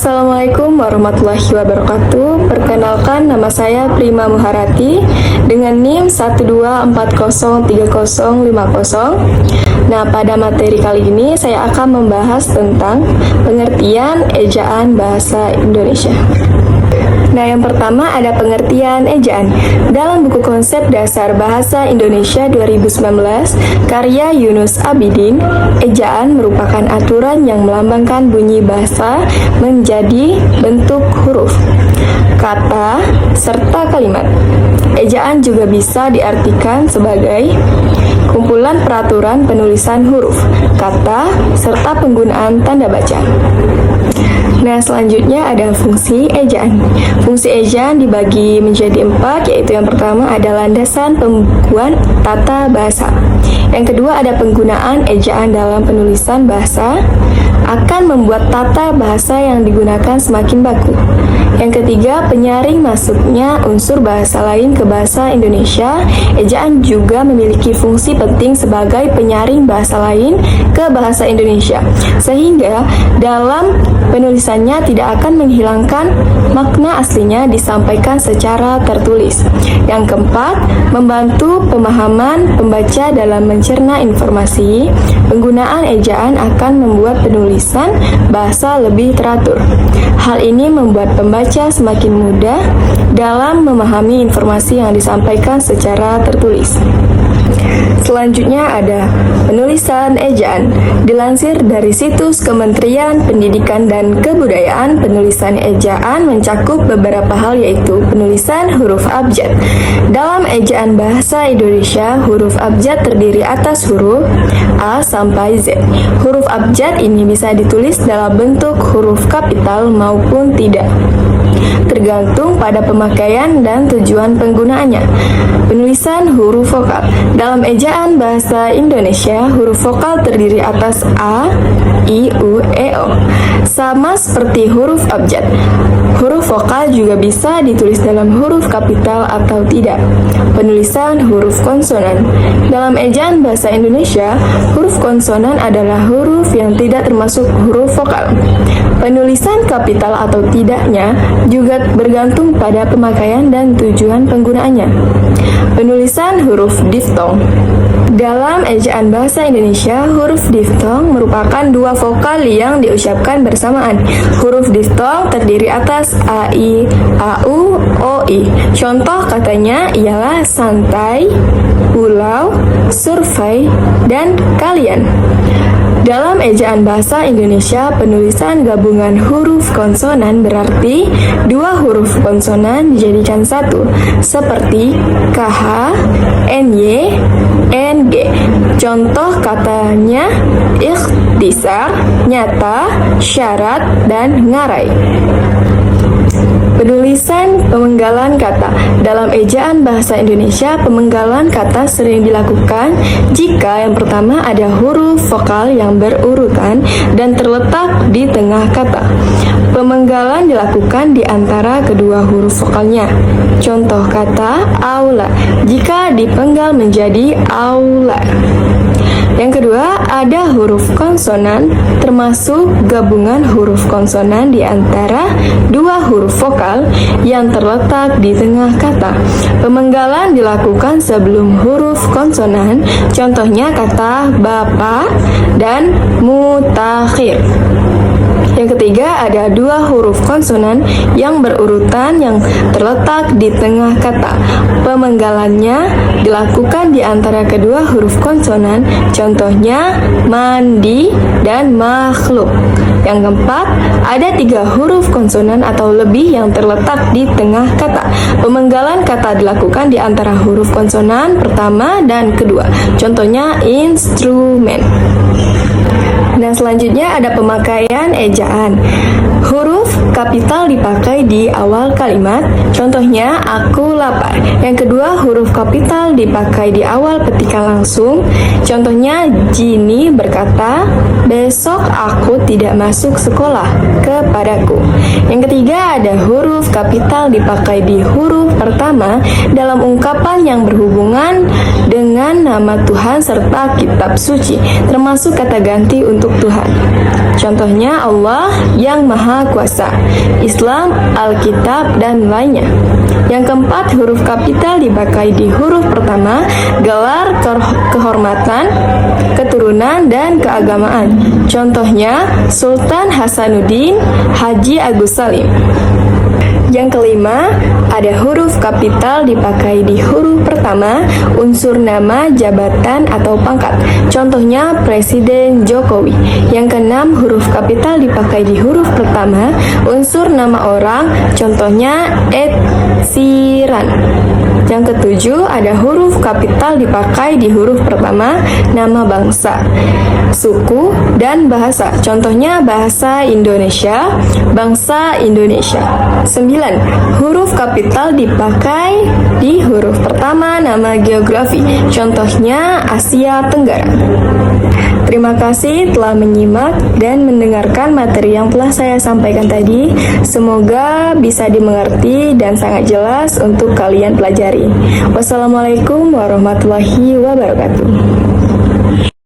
Assalamualaikum warahmatullahi wabarakatuh. Perkenalkan, nama saya Prima Muharati dengan NIM 124030550. Nah, pada materi kali ini saya akan membahas tentang pengertian ejaan bahasa Indonesia. Nah, yang pertama ada pengertian ejaan. Dalam buku konsep dasar bahasa Indonesia 2019, karya Yunus Abidin, ejaan merupakan aturan yang melambangkan bunyi bahasa menjadi bentuk huruf, kata, serta kalimat. Ejaan juga bisa diartikan sebagai kumpulan peraturan penulisan huruf, kata, serta penggunaan tanda baca. Nah, selanjutnya ada fungsi ejaan. Fungsi ejaan dibagi menjadi 4, yaitu yang pertama ada landasan pembukuan tata bahasa. Yang kedua ada penggunaan ejaan dalam penulisan bahasa akan membuat tata bahasa yang digunakan semakin baku. Yang ketiga, penyaring masuknya unsur bahasa lain ke bahasa Indonesia. Ejaan juga memiliki fungsi penting sebagai penyaring bahasa lain ke bahasa Indonesia, sehingga dalam penulisannya tidak akan menghilangkan makna aslinya disampaikan secara tertulis. Yang keempat, membantu pemahaman pembaca dalam mencerna informasi. Penggunaan ejaan akan membuat penulisan bahasa lebih teratur. Hal ini membuat pembaca semakin mudah dalam memahami informasi yang disampaikan secara tertulis. Selanjutnya ada penulisan ejaan. Dilansir dari situs Kementerian Pendidikan dan Kebudayaan, penulisan ejaan mencakup beberapa hal, yaitu penulisan huruf abjad. Dalam ejaan bahasa Indonesia, huruf abjad terdiri atas huruf A sampai Z. Huruf abjad ini bisa ditulis dalam bentuk huruf kapital maupun tidak, tergantung pada pemakaian dan tujuan penggunaannya. Penulisan huruf vokal. Dalam ejaan bahasa Indonesia, huruf vokal terdiri atas A, I, U, E, O. Sama seperti huruf abjad, huruf vokal juga bisa ditulis dalam huruf kapital atau tidak. Penulisan huruf konsonan. Dalam ejaan bahasa Indonesia, huruf konsonan adalah huruf yang tidak termasuk huruf vokal. Penulisan kapital atau tidaknya juga bergantung pada pemakaian dan tujuan penggunaannya. Penulisan huruf diftong. Dalam ejaan bahasa Indonesia, huruf diftong merupakan dua vokal yang diucapkan bersamaan. Huruf diftong terdiri atas AI, AU, OI. Contoh katanya ialah santai, pulau, survei, dan kalian. Dalam ejaan bahasa Indonesia, penulisan gabungan huruf konsonan berarti dua huruf konsonan dijadikan satu, seperti KH, NY, NG. Contoh katanya ikhtisar, nyata, syarat, dan ngarai. Penulisan pemenggalan kata. Dalam ejaan bahasa Indonesia, pemenggalan kata sering dilakukan jika yang pertama ada huruf vokal yang berurutan dan terletak di tengah kata. Pemenggalan dilakukan di antara kedua huruf vokalnya. Contoh kata aula, jika dipenggal menjadi aula. Yang kedua, ada huruf konsonan, termasuk gabungan huruf konsonan di antara dua huruf vokal yang terletak di tengah kata. Pemenggalan dilakukan sebelum huruf konsonan, contohnya kata bapak dan mutakhir. Yang ketiga, ada dua huruf konsonan yang berurutan yang terletak di tengah kata. Pemenggalannya dilakukan di antara kedua huruf konsonan, contohnya mandi dan makhluk. Yang keempat, ada tiga huruf konsonan atau lebih yang terletak di tengah kata. Pemenggalan kata dilakukan di antara huruf konsonan pertama dan kedua, contohnya instrumen. Nah, selanjutnya ada pemakaian ejaan. Huruf kapital dipakai di awal kalimat, contohnya aku lapar. Yang kedua, huruf kapital dipakai di awal petikan langsung, contohnya Jini berkata, besok aku tidak masuk sekolah kepadaku. Yang ketiga, ada huruf kapital dipakai di huruf pertama dalam ungkapan yang berhubungan dengan nama Tuhan serta kitab suci, termasuk kata ganti untuk Tuhan. Contohnya Allah yang Maha Kuasa, Islam, Alkitab, dan lainnya. Yang keempat, huruf kapital dipakai di huruf pertama, gelar, kehormatan, keturunan, dan keagamaan. Contohnya Sultan Hasanuddin, Haji Agus Salim. Yang kelima, ada huruf kapital dipakai di huruf pertama, unsur nama, jabatan, atau pangkat. Contohnya Presiden Jokowi. Yang keenam, huruf kapital dipakai di huruf pertama, unsur nama orang. Contohnya Ed Sheeran. Yang ketujuh, ada huruf kapital dipakai di huruf pertama, nama bangsa, suku, dan bahasa. Contohnya bahasa Indonesia, bangsa Indonesia. 9. Huruf kapital dipakai di huruf pertama, nama geografi. Contohnya Asia Tenggara. Terima kasih telah menyimak dan mendengarkan materi yang telah saya sampaikan tadi. Semoga bisa dimengerti dan sangat jelas untuk kalian pelajari. Wassalamualaikum warahmatullahi wabarakatuh.